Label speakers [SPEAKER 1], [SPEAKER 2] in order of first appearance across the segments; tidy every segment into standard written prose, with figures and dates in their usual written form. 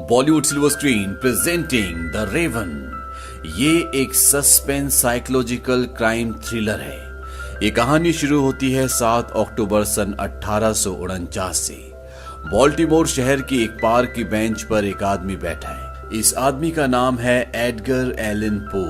[SPEAKER 1] Bollywood silver screen presenting the raven. ये एक suspense psychological crime thriller है। ये कहानी शुरू होती है 7 अक्टूबर सन 1849 से। बॉल्टिमोर शहर की एक पार्क की बेंच पर एक आदमी बैठा है। इस आदमी का नाम है एडगर एलन पो।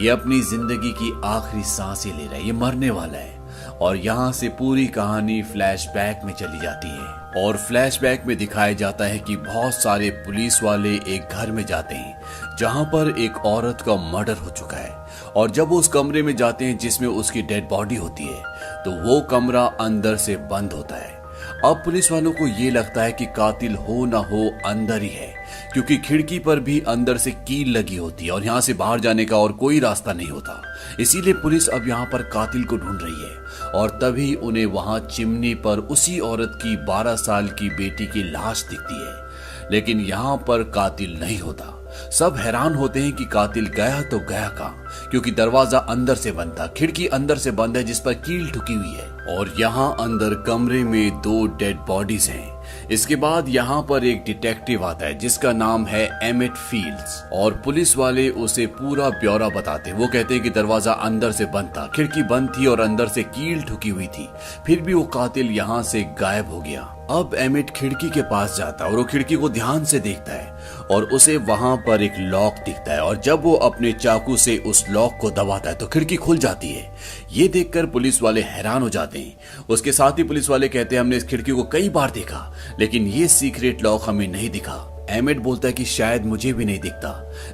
[SPEAKER 1] ये अपनी जिंदगी की आखिरी सांसें ले रहा है। ये मरने वाला है और यहाँ से पूरी कहानी फ्लैशबैक में चली जाती है और फ्लैशबैक में दिखाया जाता है कि बहुत सारे पुलिस वाले एक घर में जाते हैं जहाँ पर एक औरत का मर्डर हो चुका है। और जब वो उस कमरे में जाते हैं जिसमें उसकी डेड बॉडी होती है तो वो कमरा अंदर से बंद होता है। अब पुलिस वालों को ये लगता है कि कातिल हो ना हो अंदर ही है, क्योंकि खिड़की पर भी अंदर से कील लगी होती है और यहाँ से बाहर जाने का और कोई रास्ता नहीं होता। इसीलिए पुलिस अब यहाँ पर कातिल को ढूंढ रही है और तभी उन्हें वहां चिमनी पर उसी औरत की 12 साल की बेटी की लाश दिखती है। लेकिन यहाँ पर कातिल नहीं होता। सब हैरान होते हैं कि कातिल गया तो गया कहाँ, क्योंकि दरवाजा अंदर से बंद था, खिड़की अंदर से बंद है जिस पर कील ठुकी हुई है और यहाँ अंदर कमरे में 2 डेड बॉडीज हैं। इसके बाद यहाँ पर एक डिटेक्टिव आता है जिसका नाम है एमिट फील्ड्स और पुलिस वाले उसे पूरा ब्यौरा बताते हैं। वो कहते हैं कि दरवाजा अंदर से बंद था, खिड़की बंद थी और अंदर से कील ठुकी हुई थी, फिर भी वो कातिल यहाँ से गायब हो गया। अब एमिट खिड़की के पास जाता है और वो खिड़की को ध्यान से देखता है और उसे वहां पर एक लॉक दिखता है और जब वो अपने चाकू से उस लॉक को दबाता है तो खिड़की खुल जाती है। ये देखकर पुलिस वाले हैरान हो जाते हैं। उसके साथ ही पुलिस वाले कहते हैं हमने इस खिड़की को कई बार देखा लेकिन ये सीक्रेट लॉक हमें नहीं दिखा। एमिट बोलता है कि शायद मुझे भी नहीं दिखता,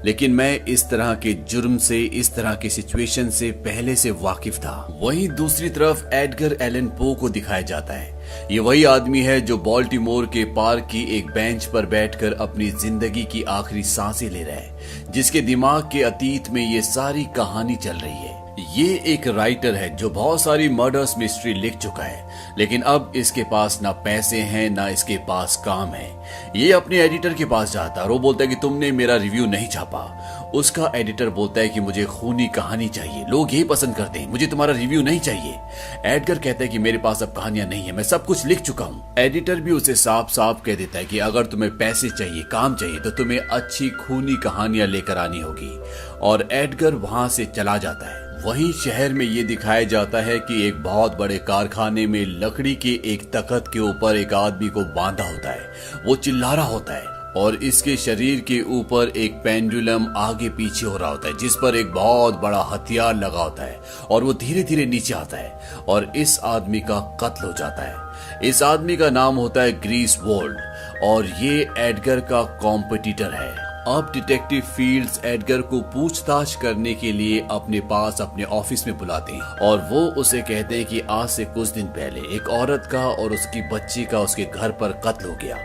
[SPEAKER 1] लेकिन मैं इस तरह के जुर्म से, इस तरह के सिचुएशन से पहले से वाकिफ था। वहीं दूसरी तरफ एडगर एलन पो को दिखाया जाता है। ये वही आदमी है जो बॉल्टिमोर के पार्क की एक बेंच पर बैठकर अपनी जिंदगी की आखिरी सांसें ले रहा है, जिसके दिमाग के अतीत में ये सारी कहानी चल रही है। ये एक राइटर है जो बहुत सारी मर्डर्स मिस्ट्री लिख चुका है, लेकिन अब इसके पास ना पैसे हैं ना इसके पास काम है। ये अपने एडिटर के पास जाता है और वो बोलता है कि तुमने मेरा रिव्यू नहीं छापा। उसका एडिटर बोलता है कि मुझे खूनी कहानी चाहिए, लोग यही पसंद करते हैं, मुझे तुम्हारा रिव्यू नहीं चाहिए। एडगर कहता है कि मेरे पास अब कहानियां नहीं है, मैं सब कुछ लिख चुका हूँ। एडिटर भी उसे साफ साफ कह देता है कि अगर तुम्हें पैसे चाहिए, काम चाहिए तो तुम्हें अच्छी खूनी कहानियां लेकर आनी होगी और एडगर वहां से चला जाता है। वहीं शहर में ये दिखाया जाता है कि एक बहुत बड़े कारखाने में लकड़ी के एक तख्त के ऊपर एक आदमी को बांधा होता है। वो चिल्ला रहा होता है और इसके शरीर के ऊपर एक पेंडुलम आगे पीछे हो रहा होता है जिस पर एक बहुत बड़ा हथियार लगा होता है और वो धीरे धीरे नीचे आता है और इस आदमी का कत्ल हो जाता है। इस आदमी का नाम होता है ग्रीस वोल्ड और ये एडगर का कॉम्पिटिटर है। अब डिटेक्टिव फील्ड्स एडगर को पूछताछ करने के लिए अपने पास अपने ऑफिस में बुलाते हैं और वो उसे कहते हैं कि आज से कुछ दिन पहले एक औरत का और उसकी बच्ची का उसके घर पर कत्ल हो गया।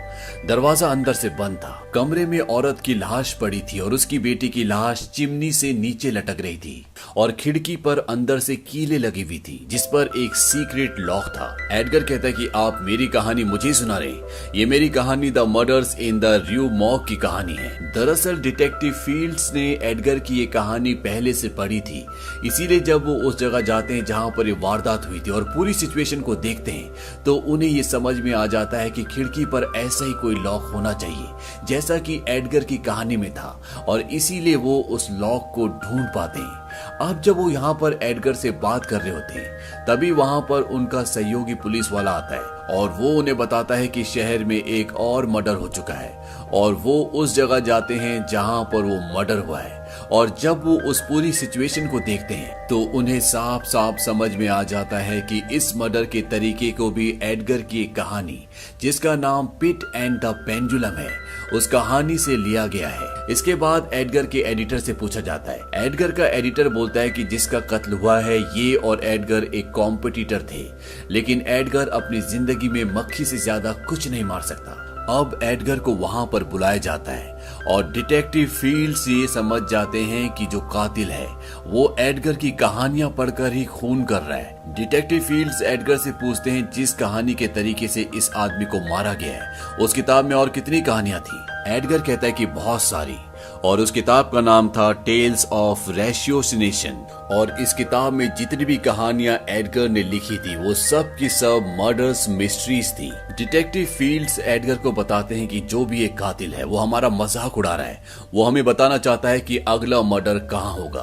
[SPEAKER 1] दरवाजा अंदर से बंद था, कमरे में औरत की लाश पड़ी थी और उसकी बेटी की लाश चिमनी से नीचे लटक रही थी और खिड़की पर अंदर से कीलें लगी हुई थी जिस पर एक सीक्रेट लॉक था। एडगर कहता है कि आप मेरी कहानी मुझे सुना रहे, ये मेरी कहानी the murders in the Rue Morgue की कहानी है। दरअसल डिटेक्टिव फील्ड्स ने एडगर की ये कहानी पहले से पढ़ी थी, इसीलिए जब वो उस जगह जाते हैं जहां पर ये वारदात हुई थी और पूरी सिचुएशन को देखते हैं तो उन्हें ये समझ में आ जाता है कि खिड़की पर ऐसा ही कोई लॉक होना चाहिए जैसा कि एडगर की कहानी में था और इसीलिए वो उस लॉक को ढूंढ पाते हैं। अब जब वो यहाँ पर एडगर से बात कर रहे होते हैं तभी वहां पर उनका सहयोगी पुलिस वाला आता है और वो उन्हें बताता है कि शहर में एक और मर्डर हो चुका है और वो उस जगह जाते हैं जहां पर वो मर्डर हुआ है। और जब वो उस पूरी सिचुएशन को देखते हैं तो उन्हें साफ साफ समझ में आ जाता है कि इस मर्डर के तरीके को भी एडगर की एक कहानी जिसका नाम पिट एंड द पेंडुलम है उस कहानी से लिया गया है। इसके बाद एडगर के एडिटर से पूछा जाता है। एडगर का एडिटर बोलता है कि जिसका कत्ल हुआ है ये और एडगर एक कॉम्पिटिटर थे, लेकिन एडगर अपनी जिंदगी में मक्खी से ज्यादा कुछ नहीं मार सकता। अब एडगर को वहां पर बुलाया जाता है और डिटेक्टिव फील्ड्स ये समझ जाते हैं कि जो कातिल है वो एडगर की कहानियां पढ़कर ही खून कर रहा है। डिटेक्टिव फील्ड्स एडगर से पूछते हैं जिस कहानी के तरीके से इस आदमी को मारा गया है उस किताब में और कितनी कहानियां थी। एडगर कहता है कि बहुत सारी, और उस किताब का नाम था टेल्स ऑफ रेशियोसिनेशन। और इस किताब में जितनी भी कहानियां एडगर ने लिखी थी वो सब की सब मर्डर्स मिस्ट्रीज थी। डिटेक्टिव फील्ड्स एडगर को बताते हैं कि जो भी एक कातिल है वो हमारा मजाक उड़ा रहा है, वो हमें बताना चाहता है कि अगला मर्डर कहाँ होगा,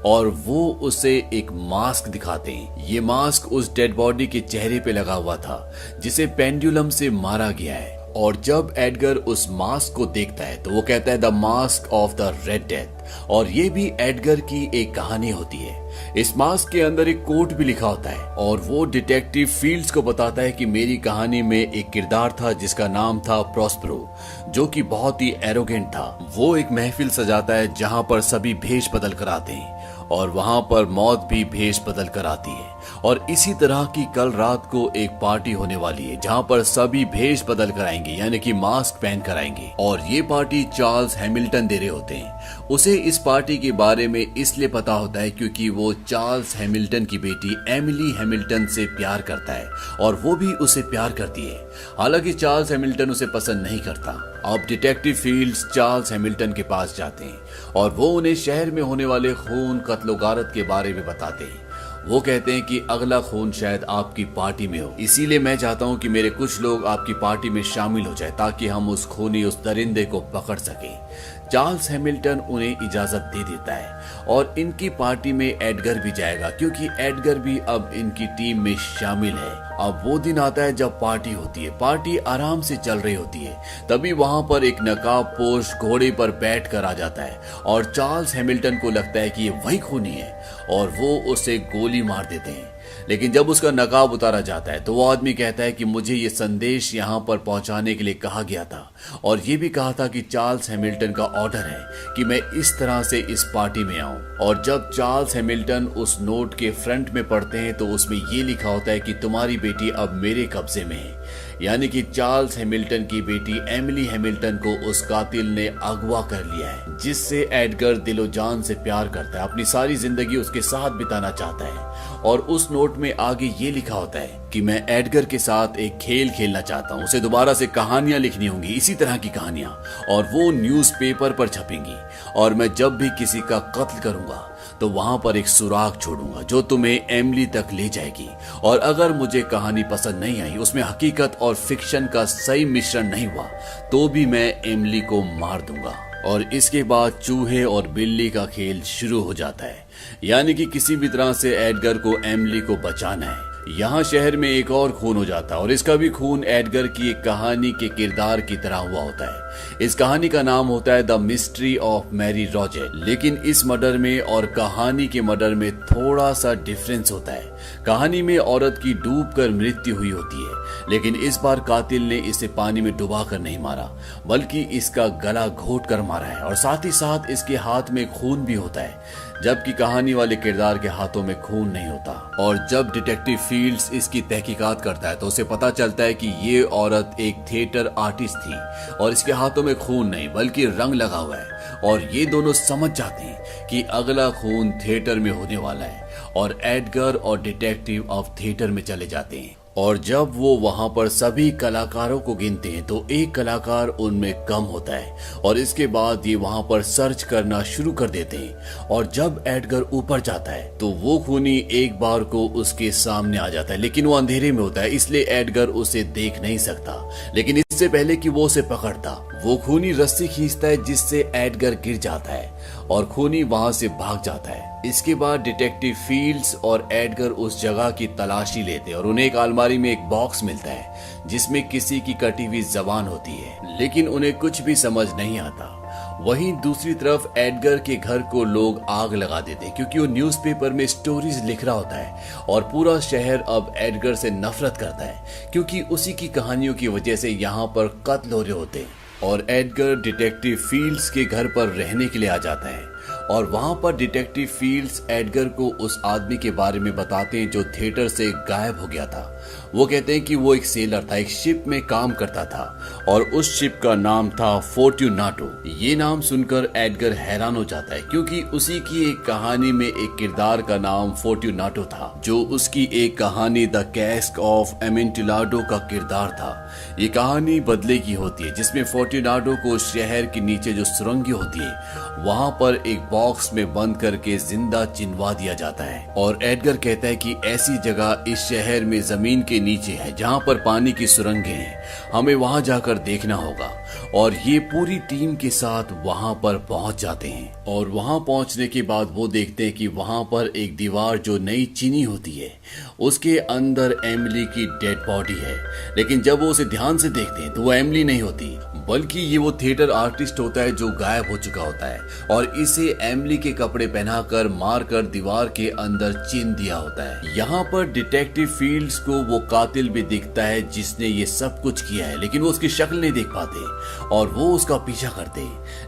[SPEAKER 1] और वो उसे एक मास्क दिखाते हैं। ये मास्क उस डेड बॉडी के चेहरे पे लगा हुआ था जिसे पेंडुलम से मारा गया है। और जब एडगर उस मास्क को देखता है तो वो कहता है the mask of the red death, और ये भी एडगर की एक कहानी होती है। इस मास्क के अंदर एक कोट भी लिखा होता है और वो डिटेक्टिव फील्ड्स को बताता है कि मेरी कहानी में एक किरदार था जिसका नाम था प्रॉस्परो, जो कि बहुत ही एरोगेंट था। वो एक महफिल सजाता है जहां पर सभी भेष बदल कर आते हैं और वहां पर मौत भी भेष बदल कर आती है। और इसी तरह की कल रात को एक पार्टी होने वाली है जहां पर सभी भेष बदल कर आएंगे, यानी कि मास्क पहन कर आएंगे। और ये पार्टी चार्ल्स हैमिल्टन दे रहे होते हैं। उसे इस पार्टी के बारे में इसलिए पता होता है क्योंकि वो चार्ल्स हैमिल्टन की बेटी एमिली हैमिल्टन से प्यार करता है और वो भी उसे प्यार करती है। हालांकि चार्ल्स हैमिल्टन उसे पसंद नहीं करता। अब डिटेक्टिव फील्ड्स चार्ल्स हैमिल्टन के पास जाते हैं और वो उन्हें शहर में होने वाले खून कत्लो गारत के बारे में बताते हैं। वो कहते हैं कि अगला खून शायद आपकी पार्टी में हो, इसीलिए मैं चाहता हूं कि मेरे कुछ लोग आपकी पार्टी में शामिल हो जाए ताकि हम उस खूनी उस दरिंदे को पकड़ सकें। चार्ल्स हैमिल्टन उन्हें इजाजत दे देता है और इनकी पार्टी में एडगर भी जाएगा क्योंकि एडगर भी अब इनकी टीम में शामिल है। अब वो दिन आता है जब पार्टी होती है। पार्टी आराम से चल रही होती है, तभी वहां पर एक नकाबपोश घोड़े पर बैठ कर आ जाता है और चार्ल्स हैमिल्टन को लगता है कि ये वही खूनी है और वो उसे गोली मार देते हैं। लेकिन जब उसका नकाब उतारा जाता है तो वो आदमी कहता है कि मुझे ये संदेश यहाँ पर पहुंचाने के लिए कहा गया था और ये भी कहा था कि चार्ल्स हैमिल्टन का ऑर्डर है कि मैं इस तरह से इस पार्टी में आऊं। और जब चार्ल्स हैमिल्टन उस नोट के फ्रंट में पढ़ते हैं तो उसमें ये लिखा होता है कि तुम्हारी बेटी अब मेरे कब्जे में है, यानी कि चार्ल्स हैमिल्टन की बेटी एमिली हैमिल्टन को उस कातिल ने अगवा कर लिया है जिससे एडगर दिलो जान से प्यार करता है, अपनी सारी जिंदगी उसके साथ बिताना चाहता है। और उस नोट में आगे ये लिखा होता है कि मैं एडगर के साथ एक खेल खेलना चाहता हूँ, उसे दोबारा से कहानियां लिखनी होंगी, इसी तरह की कहानियां, और वो न्यूज़पेपर पर छपेंगी। और मैं जब भी किसी का कत्ल करूंगा तो वहां पर एक सुराग छोड़ूंगा जो तुम्हें एमिली तक ले जाएगी। और अगर मुझे कहानी पसंद नहीं आई, उसमें हकीकत और फिक्शन का सही मिश्रण नहीं हुआ, तो भी मैं एमिली को मार दूंगा। और इसके बाद चूहे और बिल्ली का खेल शुरू हो जाता है, यानी कि किसी भी तरह से एडगर को एमिली को बचाना है। यहाँ शहर में एक और खून हो जाता है और इसका भी खून एडगर की एक कहानी के किरदार की तरह हुआ होता है। इस कहानी का नाम होता है the mystery of Mary Roget. लेकिन इस मर्डर में और कहानी के मर्डर में थोड़ा सा डिफरेंस होता है। कहानी में औरत की डूबकर मृत्यु हुई होती है, लेकिन इस बार कातिल ने इसे पानी में डुबाकर नहीं मारा बल्कि इसका गला घोट कर मारा है और साथ ही साथ इसके हाथ में खून भी होता है, जबकि कहानी वाले किरदार के हाथों में खून नहीं होता। और जब डिटेक्टिव फील्ड्स इसकी तहकीकात करता है तो उसे पता चलता है कि ये औरत एक थिएटर आर्टिस्ट थी और इसके हाथों में खून नहीं बल्कि रंग लगा हुआ है। और ये दोनों समझ जाते हैं कि अगला खून थिएटर में होने वाला है और एडगर और डिटेक्टिव अब थिएटर में चले जाते हैं। और जब वो वहां पर सभी कलाकारों को गिनते हैं तो एक कलाकार उनमें कम होता है और इसके बाद ये वहां पर सर्च करना शुरू कर देते हैं। और जब एडगर ऊपर जाता है तो वो खूनी एक बार को उसके सामने आ जाता है, लेकिन वो अंधेरे में होता है इसलिए एडगर उसे देख नहीं सकता। लेकिन इससे पहले कि वो उसे पकड़ता, वो खूनी रस्सी खींचता है जिससे एडगर गिर जाता है और खूनी वहां से भाग जाता है। इसके बाद डिटेक्टिव फील्ड्स और एडगर उस जगह की तलाशी लेते हैं और उन्हें एक अलमारी में एक बॉक्स मिलता है जिसमें किसी की कटी हुई जबान होती है, लेकिन उन्हें कुछ भी समझ नहीं आता। वहीं दूसरी तरफ एडगर के घर को लोग आग लगा देते हैं क्योंकि वो न्यूज़पेपर में स्टोरीज लिख रहा होता है और पूरा शहर अब एडगर से नफरत करता है क्योंकि उसी की कहानियों की वजह से यहाँ पर कत्ल हो रहे होते हैं। और एडगर डिटेक्टिव फील्ड्स के घर पर रहने के लिए आ जाता है और वहां पर डिटेक्टिव फील्ड्स एडगर को उस आदमी के बारे में बताते हैं जो थिएटर से गायब हो गया था वो कहते हैं कि वो एक सेलर था, एक शिप में काम करता था और उस शिप का नाम था फोर्ट्यूनाटो। ये नाम सुनकर एडगर हैरान हो जाता है क्योंकि उसी की एक कहानी में एक किरदार का नाम फोर्ट्यूनाटो था, जो उसकी एक कहानी द कैस्क ऑफ एमेंटिलाडो का किरदार था। ये कहानी बदले की होती है जिसमें फोर्ट्यूनाटो को शहर के नीचे जो सुरंगें होती है वहां पर एक बॉक्स में बंद करके जिंदा चिनवा दिया जाता है। और एडगर कहता है कि ऐसी जगह इस शहर में जमीन के नीचे है जहां पर पानी की सुरंगें हैं, हमें वहां जाकर देखना होगा। और ये पूरी टीम के साथ वहां पर पहुंच जाते हैं और वहां पहुंचने के बाद वो देखते हैं कि वहां पर एक दीवार जो नई चीनी होती है उसके अंदर एमिली की डेड बॉडी है। लेकिन जब वो उसे ध्यान से देखते हैं तो वो एमिली नहीं होती बल्कि ये वो थिएटर आर्टिस्ट होता है जो गायब हो चुका होता है और इसे एमिली के कपड़े पहनाकर मारकर दीवार के अंदर चिन दिया होता है। यहाँ पर डिटेक्टिव फील्ड्स को वो कातिल भी दिखता है जिसने ये सब कुछ किया है, लेकिन वो उसकी शक्ल नहीं देख पाते और वो उसका पीछा करते।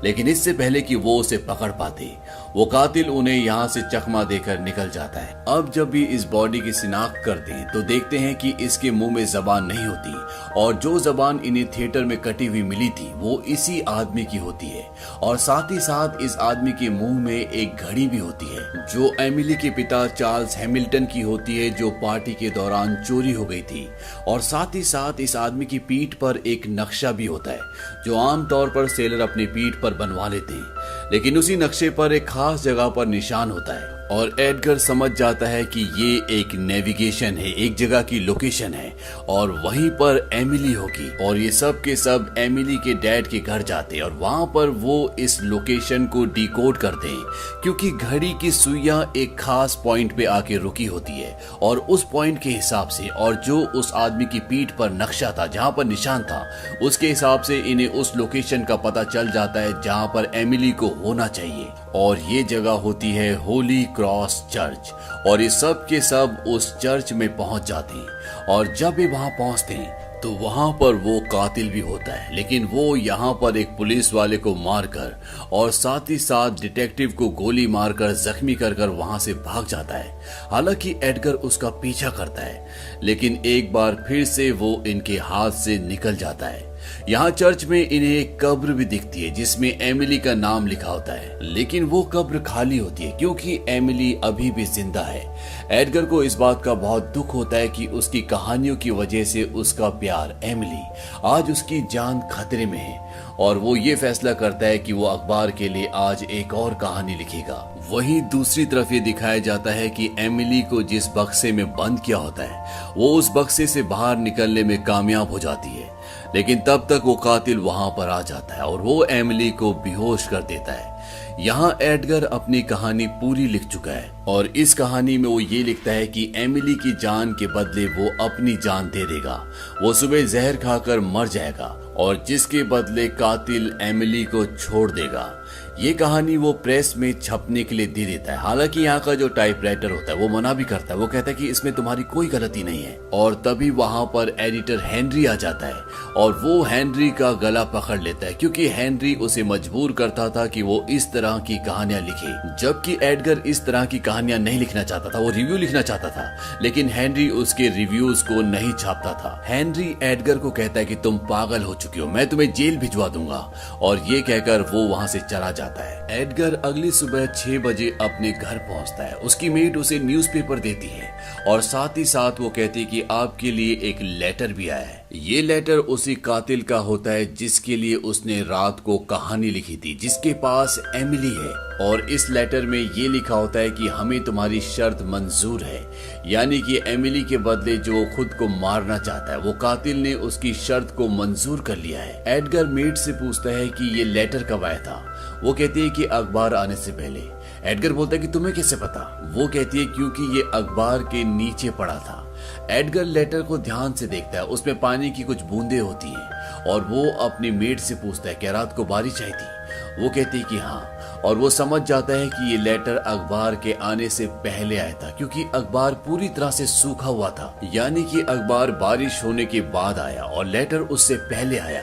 [SPEAKER 1] लेकिन इससे पहले कि वो उसे पकड़ पाते वो कातिल उन्हें यहाँ से चकमा देकर निकल जाता है। अब जब भी इस बॉडी की शिनाख्त करते हैं तो देखते हैं कि इसके मुंह में जबान नहीं होती और जो जबान इन्हें थिएटर में कटी हुई मिली थी वो इसी आदमी की होती है। और साथ ही साथ इस आदमी के मुंह में एक घड़ी भी होती है जो एमिली के पिता चार्ल्स हैमिल्टन की होती है, जो पार्टी के दौरान चोरी हो गई थी। और साथ ही साथ इस आदमी की पीठ पर एक नक्शा भी होता है जो आमतौर पर सेलर अपनी पीठ पर बनवा लेते हैं, लेकिन उसी नक्शे पर एक खास जगह पर निशान होता है और एडगर समझ जाता है कि ये एक नेविगेशन है, एक जगह की लोकेशन है और वहीं पर एमिली होगी। और ये सब के सब एमिली के डैड के घर जाते हैं और वहां पर वो इस लोकेशन को डिकोड करते हैं क्योंकि घड़ी की सुइयां एक खास पॉइंट पे आके रुकी होती है और उस पॉइंट के हिसाब से और जो उस आदमी की पीठ पर नक्शा था, जहां पर निशान था, उसके हिसाब से इन्हें उस लोकेशन का पता चल जाता है जहां पर एमिली को होना चाहिए। और ये जगह होती है होली क्रॉस चर्च और ये सब के सब उस चर्च में पहुंच जाते हैं। और जब भी वहां पहुंचते हैं तो वहां पर वो कातिल भी होता है, लेकिन वो यहाँ पर एक पुलिस वाले को मारकर और साथ ही साथ डिटेक्टिव को गोली मारकर जख्मी कर वहां से भाग जाता है। हालांकि एडगर उसका पीछा करता है लेकिन एक बार फिर से वो इनके हाथ से निकल जाता है। यहाँ चर्च में इन्हें एक कब्र भी दिखती है जिसमें एमिली का नाम लिखा होता है, लेकिन वो कब्र खाली होती है क्योंकि एमिली अभी भी जिंदा है। एडगर को इस बात का बहुत दुख होता है कि उसकी कहानियों की वजह से उसका प्यार एमिली आज उसकी जान खतरे में है और वो ये फैसला करता है कि वो अखबार के लिए आज एक और कहानी लिखेगा। वहीं दूसरी तरफ ये दिखाया जाता है कि एमिली को जिस बक्से में बंद किया होता है वो उस बक्से से बाहर निकलने में कामयाब हो जाती है, लेकिन तब तक वो कातिल वहां पर आ जाता है और वो एमिली को बेहोश कर देता है। यहाँ एडगर अपनी कहानी पूरी लिख चुका है और इस कहानी में वो ये लिखता है कि एमिली की जान के बदले वो अपनी जान दे देगा। वो सुबह जहर खाकर मर जाएगा और जिसके बदले कातिल एमिली को छोड़ देगा। ये कहानी वो प्रेस में छपने के लिए दे देता है। हालांकि यहाँ का जो टाइपराइटर होता है वो मना भी करता है, वो कहता है कि इसमें तुम्हारी कोई गलती नहीं है। और तभी वहां पर एडिटर हेनरी आ जाता है और वो हेनरी का गला पकड़ लेता है क्योंकि हेनरी उसे मजबूर करता था कि वो इस तरह की कहानियां लिखे, जबकि एडगर इस तरह की कहानियां नहीं लिखना चाहता था, वो रिव्यू लिखना चाहता था, लेकिन हेनरी उसके रिव्यूज को नहीं छापता था। हेनरी एडगर को कहता है कि तुम पागल हो चुके हो, मैं तुम्हें जेल भिजवा दूंगा, और ये कहकर वो वहां से चला जाता है। एडगर अगली सुबह 6 बजे अपने घर पहुंचता है। उसकी मेड उसे न्यूज़पेपर देती है और साथ ही साथ वो कहती है कि आपके लिए एक लेटर भी आया है। ये लेटर उसी कातिल का होता है जिसके लिए उसने रात को कहानी लिखी थी, जिसके पास एमिली है। और इस लेटर में ये लिखा होता है कि हमें तुम्हारी शर्त मंजूर है, यानी कि एमिली के बदले जो खुद को मारना चाहता है वो कातिल ने उसकी शर्त को मंजूर कर लिया है। एडगर मेड से पूछता है कि ये लेटर कब आया था। वो कहती है कि अखबार आने से पहले। एडगर बोलता है कि तुम्हें कैसे पता। वो कहती है क्योंकि ये अखबार के नीचे पड़ा था। एडगर लेटर को ध्यान से देखता है, उसमें पानी की कुछ बूंदें होती हैं और वो अपनी मेड से पूछता है क्या रात को बारिश आई थी। वो कहती है कि हाँ, और वो समझ जाता है कि ये लेटर अखबार के आने से पहले आया था, क्योंकि अखबार पूरी तरह से सूखा हुआ था। यानी कि अखबार बारिश होने के बाद आया और लेटर उससे पहले आया।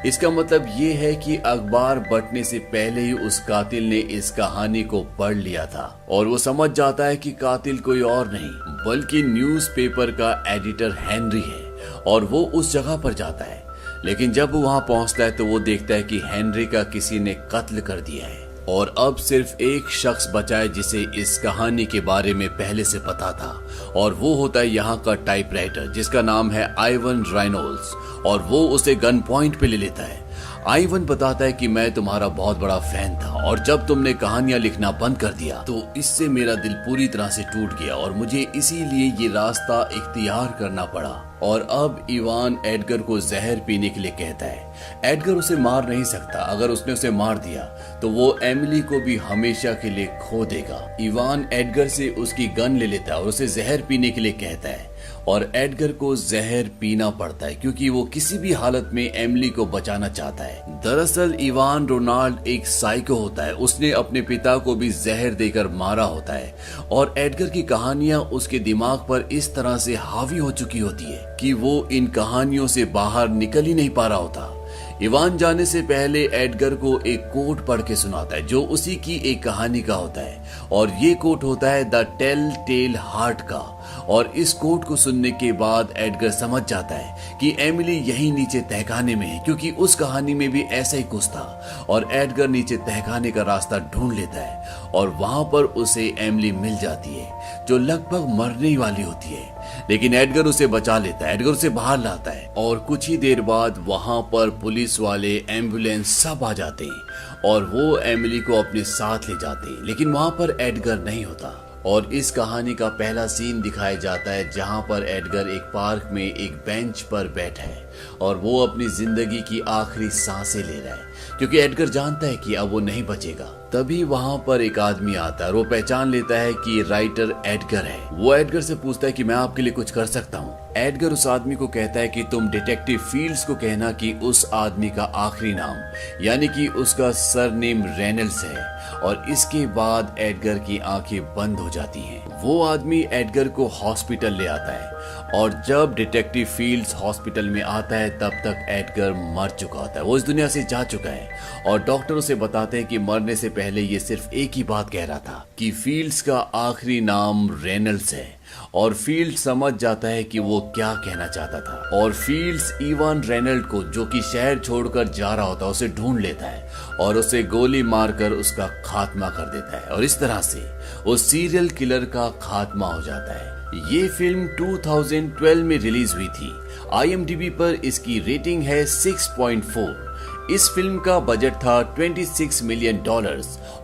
[SPEAKER 1] इसका मतलब ये है कि अखबार बंटने से पहले ही उस कातिल ने इस कहानी को पढ़ लिया था और वो समझ जाता है कि कातिल कोई और नहीं बल्कि न्यूज़पेपर का एडिटर हेनरी है और वो उस जगह पर जाता है। लेकिन जब वो वहां पहुंचता है तो वो देखता है कि हेनरी का किसी ने कत्ल कर दिया है और अब सिर्फ एक शख्स बचा है जिसे इस कहानी के बारे में पहले से पता था, और वो होता है यहाँ का टाइपराइटर जिसका नाम है आइवन रेनॉल्ड्स, और वो उसे गन पॉइंट पे ले लेता है। आइवन बताता है कि मैं तुम्हारा बहुत बड़ा फैन था और जब तुमने कहानियां लिखना बंद कर दिया तो इससे मेरा दिल पूरी तरह से टूट गया और मुझे इसीलिए ये रास्ता इख्तियार करना पड़ा। और अब इवान एडगर को जहर पीने के लिए कहता है। एडगर उसे मार नहीं सकता, अगर उसने उसे मार दिया तो वो एमिली को भी हमेशा के लिए खो देगा। इवान एडगर से उसकी गन ले लेता है और उसे जहर पीने के लिए कहता है और एडगर को जहर पीना पड़ता है क्योंकि वो किसी भी हालत में एमिली को बचाना चाहता है। दरअसल इवान रोनाल्ड एक साइको होता है, उसने अपने पिता को भी जहर देकर मारा होता है और एडगर की कहानियां उसके दिमाग पर इस तरह से हावी हो चुकी होती है कि वो इन कहानियों से बाहर निकल ही नहीं पा रहा होता। इवान जाने से पहले एडगर को एक कोट पढ़ के सुनाता है जो उसी की एक कहानी का होता है और ये कोट होता है द टेल टेल हार्ट का। और इस कोट को सुनने के बाद एडगर समझ जाता है कि एमिली यहीं नीचे तहखाने में है क्योंकि उस कहानी में भी ऐसा ही कुछ था। और एडगर नीचे तहखाने का रास्ता ढूंढ लेता है और वहां पर उसे एमिली मिल जाती है जो लगभग मरने वाली होती है, लेकिन एडगर उसे बचा लेता है। एडगर उसे बाहर लाता है और कुछ ही देर बाद वहां पर पुलिस वाले, एम्बुलेंस सब आ जाते हैं और वो एमिली को अपने साथ ले जाते हैं, लेकिन वहां पर एडगर नहीं होता। और इस कहानी का पहला सीन दिखाया जाता है जहां पर एडगर एक पार्क में एक बेंच पर बैठा है और वो अपनी जिंदगी की आखिरी सांसें ले रहा है क्योंकि एडगर जानता है कि अब वो नहीं बचेगा। तभी वहां पर एक आदमी आता है और वो पहचान लेता है कि राइटर एडगर है। वो एडगर से पूछता है कि मैं आपके लिए कुछ कर सकता हूँ। एडगर उस आदमी को कहता है कि तुम डिटेक्टिव फील्ड्स को कहना कि उस आदमी का आखिरी नाम यानी कि उसका सरनेम रेनल्ड्स है। और इसके बाद एडगर की आंखें बंद हो जाती हैं। वो आदमी एडगर को हॉस्पिटल ले आता है और जब डिटेक्टिव फील्ड्स हॉस्पिटल में आता है तब तक एडगर मर चुका होता है, वो इस दुनिया से जा चुका है। और डॉक्टर उसे बताते हैं कि मरने से पहले ये सिर्फ एक ही बात कह रहा था कि फील्ड्स का आखिरी नाम रेनल्ड्स है। और फील्ड्स समझ जाता है कि वो क्या कहना चाहता था और फील्ड्स इवान रेनल्ड को, जो कि शहर छोड़कर जा रहा होता है, उसे ढूंढ लेता है और उसे गोली मारकर उसका खात्मा कर देता है और इस तरह से उस सीरियल किलर का खात्मा हो जाता है। ये फिल्म 2012 में रिलीज हुई थी। IMDb पर इसकी रेटिंग है 6.4। इस फिल्म का बजट था $26 मिलियन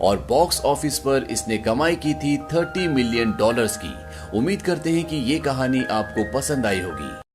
[SPEAKER 1] और बॉक्स ऑफिस पर इसने कमाई की थी $30 मिलियन की। उम्मीद करते हैं कि ये कहानी आपको पसंद आई होगी।